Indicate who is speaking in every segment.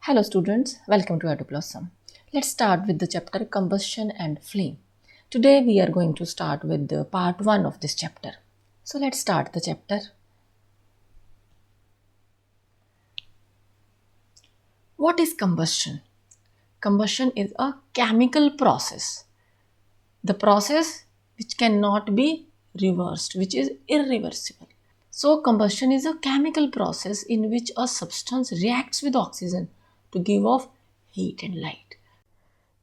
Speaker 1: Hello students, welcome to EduBlossom. Let's start with the chapter Combustion and Flame. Today we are going to start with the part 1 of this chapter. So let's start the chapter. What is combustion? Combustion is a chemical process. The process which cannot be reversed, which is irreversible. So combustion is a chemical process in which a substance reacts with oxygen to give off heat and light.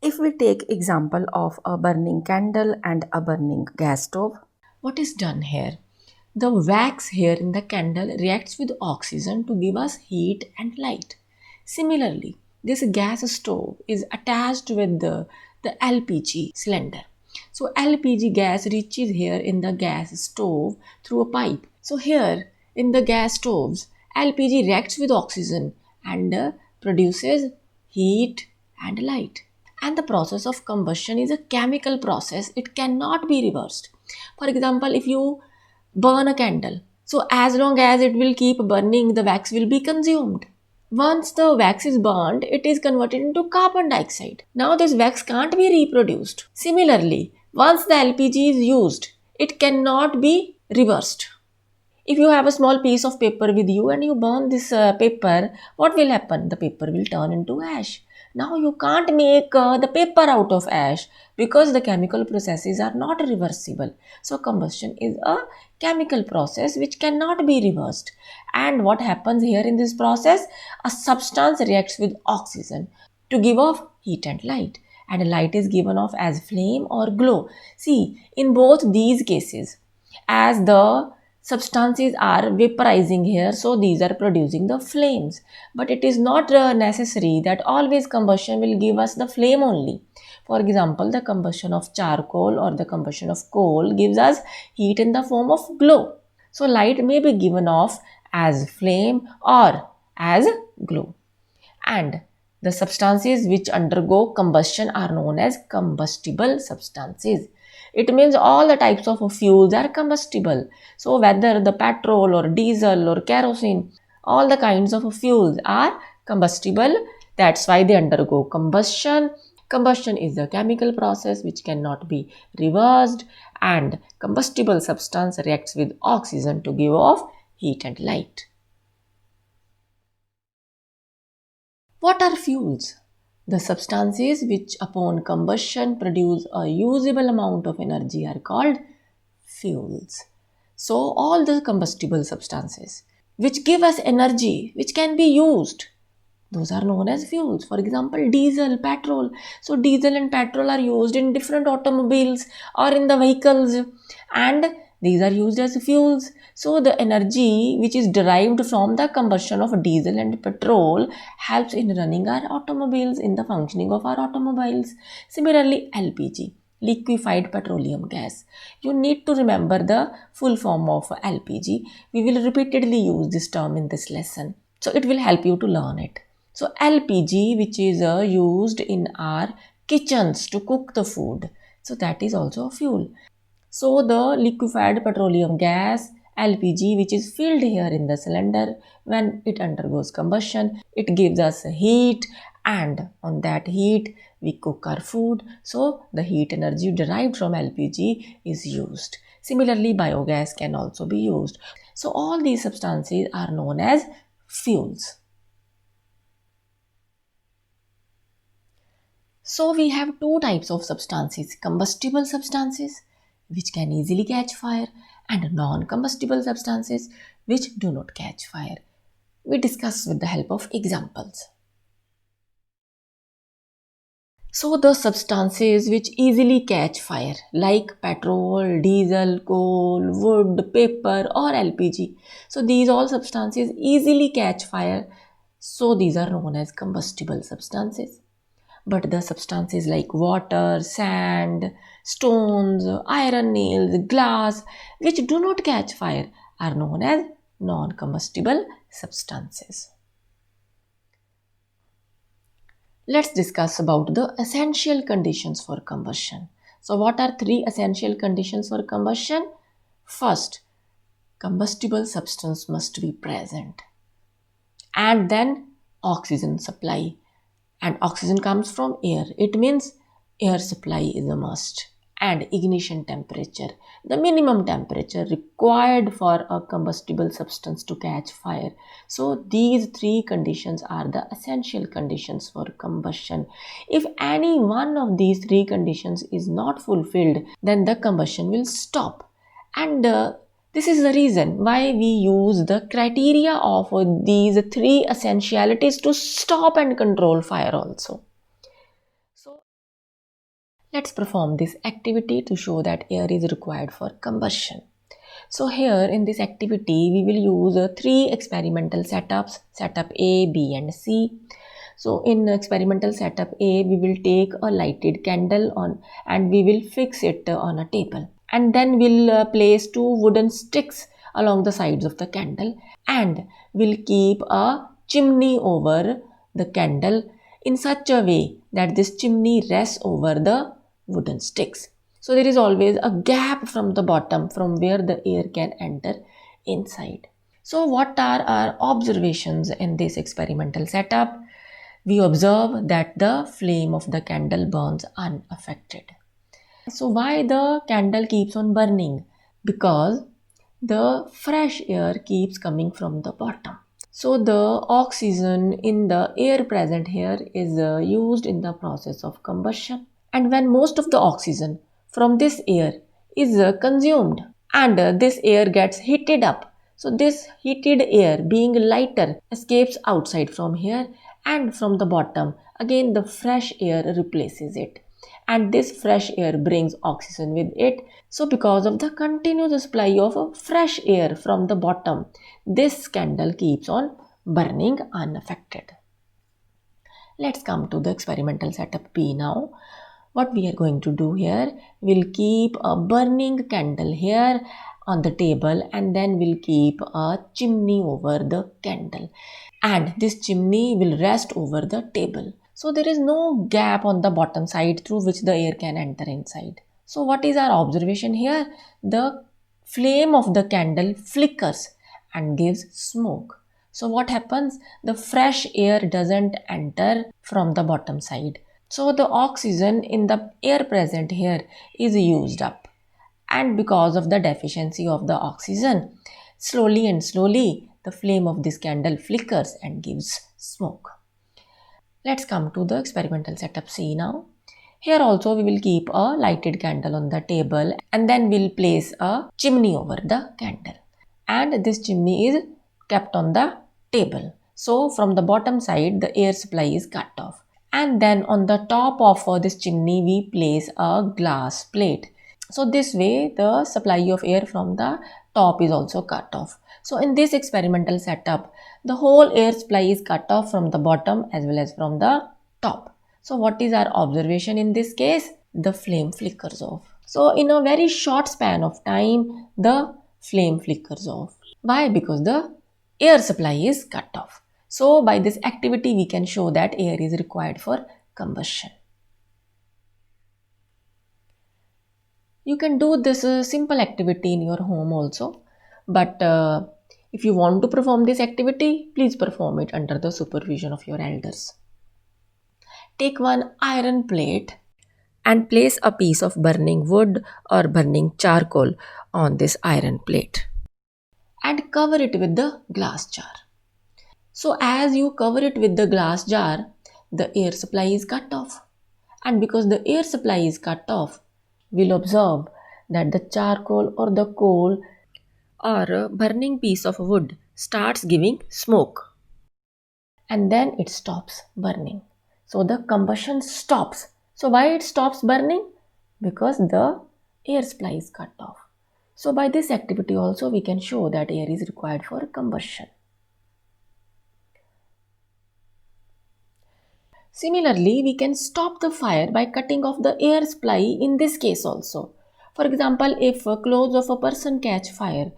Speaker 1: If we take example of a burning candle and a burning gas stove, what is done here? The wax here in the candle reacts with oxygen to give us heat and light. Similarly, this gas stove is attached with the LPG cylinder. So LPG gas reaches here in the gas stove through a pipe. So here in the gas stoves, LPG reacts with oxygen and produces heat and light. And the process of combustion is a chemical process. It cannot be reversed. For example, if you burn a candle, so as long as it will keep burning, the wax will be consumed. Once the wax is burned, it is converted into carbon dioxide. Now this wax can't be reproduced. Similarly, once the LPG is used, it cannot be reversed. If you have a small piece of paper with you and you burn this paper, what will happen? The paper will turn into ash. Now you can't make the paper out of ash because the chemical processes are not reversible. So combustion is a chemical process which cannot be reversed. And what happens here in this process? A substance reacts with oxygen to give off heat and light. And light is given off as flame or glow. See, in both these cases, as the substances are vaporizing here, so these are producing the flames. But it is not necessary that always combustion will give us the flame only. For example, the combustion of charcoal or the combustion of coal gives us heat in the form of glow. So light may be given off as flame or as glow. And the substances which undergo combustion are known as combustible substances. It means all the types of fuels are combustible. So whether the petrol or diesel or kerosene, all the kinds of fuels are combustible. That's why they undergo combustion. Combustion is a chemical process which cannot be reversed, and combustible substance reacts with oxygen to give off heat and light. What are fuels? The substances which upon combustion produce a usable amount of energy are called fuels. So all the combustible substances which give us energy which can be used, those are known as fuels. For example, diesel, petrol. So diesel and petrol are used in different automobiles or in the vehicles, and these are used as fuels. So the energy which is derived from the combustion of diesel and petrol helps in running our automobiles, in the functioning of our automobiles. Similarly, LPG, liquefied petroleum gas. You need to remember the full form of LPG. We will repeatedly use this term in this lesson, so it will help you to learn it. So LPG, which is used in our kitchens to cook the food, so that is also a fuel. So the liquefied petroleum gas, LPG, which is filled here in the cylinder, when it undergoes combustion, it gives us heat, and on that heat we cook our food. So the heat energy derived from LPG is used. Similarly, biogas can also be used. So all these substances are known as fuels. So we have two types of substances: combustible substances which can easily catch fire, and non-combustible substances which do not catch fire. We discuss with the help of examples. So the substances which easily catch fire, like petrol, diesel, coal, wood, paper or LPG. So these all substances easily catch fire. So these are known as combustible substances. But the substances like water, sand, stones, iron nails, glass, which do not catch fire, are known as non-combustible substances. Let's discuss about the essential conditions for combustion. So what are three essential conditions for combustion? First, combustible substance must be present. And then oxygen supply, and oxygen comes from air. It means air supply is a must. And ignition temperature, the minimum temperature required for a combustible substance to catch fire. So these three conditions are the essential conditions for combustion. If any one of these three conditions is not fulfilled, then the combustion will stop. And this is the reason why we use the criteria of these three essentialities to stop and control fire also. So let's perform this activity to show that air is required for combustion. So here in this activity, we will use three experimental setups, setup A, B and C. So in experimental setup A, we will take a lighted candle on and we will fix it on a table. And then we'll place two wooden sticks along the sides of the candle and we'll keep a chimney over the candle in such a way that this chimney rests over the wooden sticks. So there is always a gap from the bottom from where the air can enter inside. So what are our observations in this experimental setup? We observe that the flame of the candle burns unaffected. So why the candle keeps on burning? Because the fresh air keeps coming from the bottom. So the oxygen in the air present here is used in the process of combustion. And when most of the oxygen from this air is consumed and this air gets heated up, so this heated air being lighter escapes outside from here, and from the bottom again the fresh air replaces it, and this fresh air brings oxygen with it. So because of the continuous supply of fresh air from the bottom, this candle keeps on burning unaffected. Let's come to the experimental setup B now. What we are going to do here, we'll keep a burning candle here on the table and then we'll keep a chimney over the candle, and this chimney will rest over the table. So there is no gap on the bottom side through which the air can enter inside. So what is our observation here? The flame of the candle flickers and gives smoke. So what happens? The fresh air doesn't enter from the bottom side. So the oxygen in the air present here is used up. And because of the deficiency of the oxygen, slowly and slowly the flame of this candle flickers and gives smoke. Let's come to the experimental setup C now. Here also we will keep a lighted candle on the table and then we'll place a chimney over the candle. And this chimney is kept on the table. So from the bottom side the air supply is cut off. And then on the top of this chimney we place a glass plate. So this way the supply of air from the top is also cut off. So in this experimental setup, the whole air supply is cut off from the bottom as well as from the top. So what is our observation in this case? The flame flickers off. So in a very short span of time, the flame flickers off. Why? Because the air supply is cut off. So by this activity, we can show that air is required for combustion. You can do this simple activity in your home also. But if you want to perform this activity, please perform it under the supervision of your elders. Take one iron plate and place a piece of burning wood or burning charcoal on this iron plate and cover it with the glass jar. So as you cover it with the glass jar, the air supply is cut off. And because the air supply is cut off, we'll observe that the charcoal or the coal or a burning piece of wood starts giving smoke. And then it stops burning. So the combustion stops. So why it stops burning? Because the air supply is cut off. So by this activity also we can show that air is required for combustion. Similarly, we can stop the fire by cutting off the air supply in this case also. For example, if clothes of a person catch fire,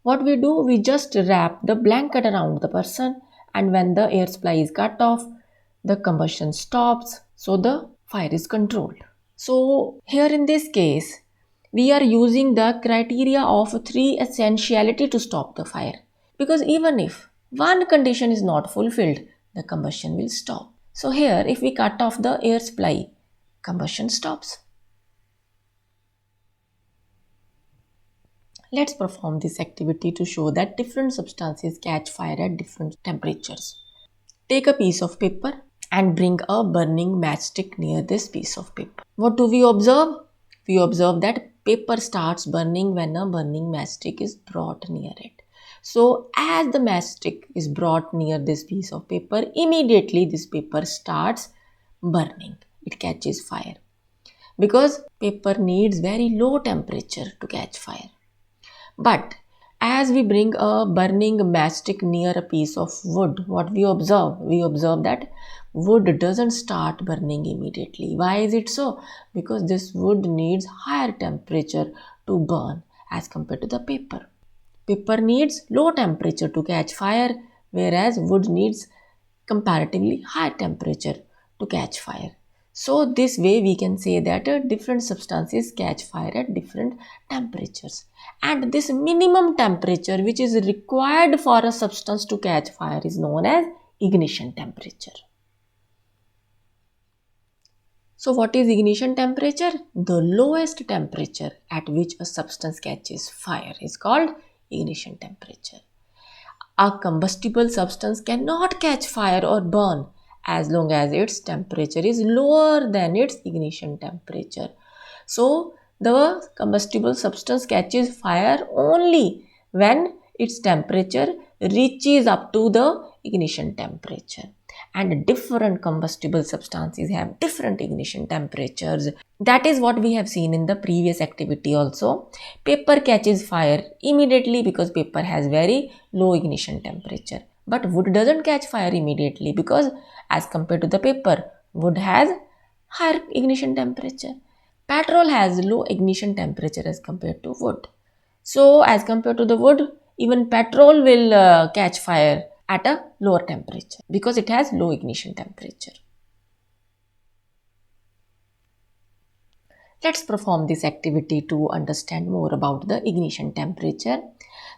Speaker 1: what we do, we just wrap the blanket around the person, and when the air supply is cut off, the combustion stops, so the fire is controlled. So here in this case, we are using the criteria of three essentiality to stop the fire. Because even if one condition is not fulfilled, the combustion will stop. So here, if we cut off the air supply, combustion stops. Let's perform this activity to show that different substances catch fire at different temperatures. Take a piece of paper and bring a burning matchstick near this piece of paper. What do we observe? We observe that paper starts burning when a burning matchstick is brought near it. So as the matchstick is brought near this piece of paper, immediately this paper starts burning. It catches fire. Because paper needs very low temperature to catch fire. But as we bring a burning matchstick near a piece of wood, what we observe? We observe that wood doesn't start burning immediately. Why is it so? Because this wood needs higher temperature to burn as compared to the paper. Paper needs low temperature to catch fire, whereas wood needs comparatively high temperature to catch fire. So this way we can say that different substances catch fire at different temperatures. And this minimum temperature which is required for a substance to catch fire is known as ignition temperature. So what is ignition temperature? The lowest temperature at which a substance catches fire is called ignition temperature. A combustible substance cannot catch fire or burn as long as its temperature is lower than its ignition temperature. So the combustible substance catches fire only when its temperature reaches up to the ignition temperature. And different combustible substances have different ignition temperatures. That is what we have seen in the previous activity also. Paper catches fire immediately because paper has very low ignition temperature. But wood doesn't catch fire immediately because as compared to the paper, wood has higher ignition temperature. Petrol has low ignition temperature as compared to wood. So as compared to the wood, even petrol will catch fire at a lower temperature because it has low ignition temperature. Let's perform this activity to understand more about the ignition temperature.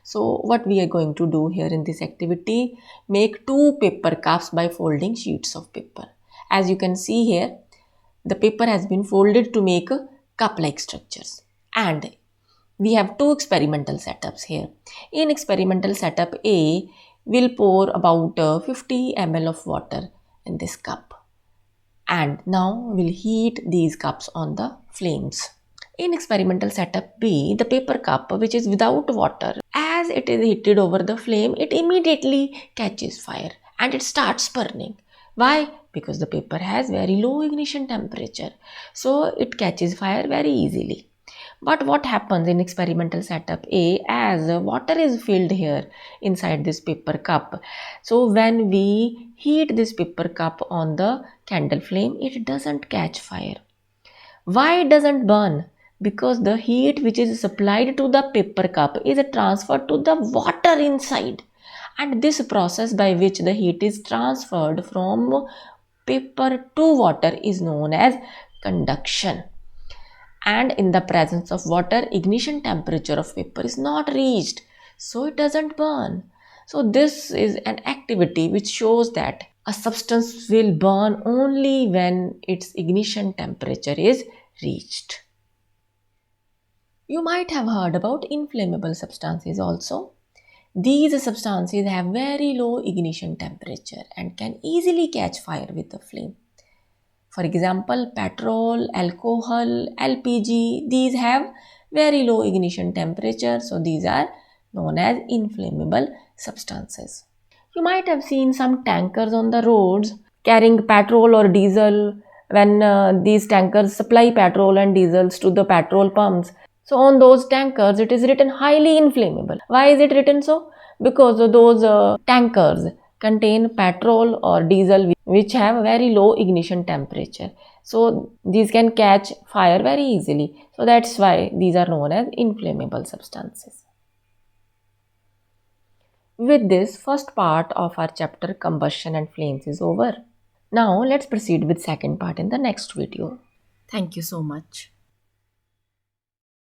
Speaker 1: So what we are going to do here in this activity, make two paper cups by folding sheets of paper. As you can see here, the paper has been folded to make cup-like structures. And we have two experimental setups here. In experimental setup A, we'll pour about 50 ml of water in this cup. And now we'll heat these cups on the flames. In experimental setup B, the paper cup which is without water, as it is heated over the flame, it immediately catches fire and it starts burning. Why? Because the paper has very low ignition temperature. So it catches fire very easily. But what happens in experimental setup A, as water is filled here inside this paper cup. So when we heat this paper cup on the candle flame, it doesn't catch fire. Why it doesn't burn? Because the heat which is supplied to the paper cup is transferred to the water inside. And this process by which the heat is transferred from paper to water is known as conduction. And in the presence of water, ignition temperature of paper is not reached, so it doesn't burn. So this is an activity which shows that a substance will burn only when its ignition temperature is reached. You might have heard about inflammable substances also. These substances have very low ignition temperature and can easily catch fire with the flame. For example, petrol, alcohol, LPG, these have very low ignition temperature. So these are known as inflammable substances. You might have seen some tankers on the roads carrying petrol or diesel when these tankers supply petrol and diesels to the petrol pumps. So on those tankers, it is written highly inflammable. Why is it written so? Because those tankers contain petrol or diesel which have very low ignition temperature. So these can catch fire very easily. So that's why these are known as inflammable substances. With this, first part of our chapter combustion and flames is over. Now let's proceed with second part in the next video. Thank you so much.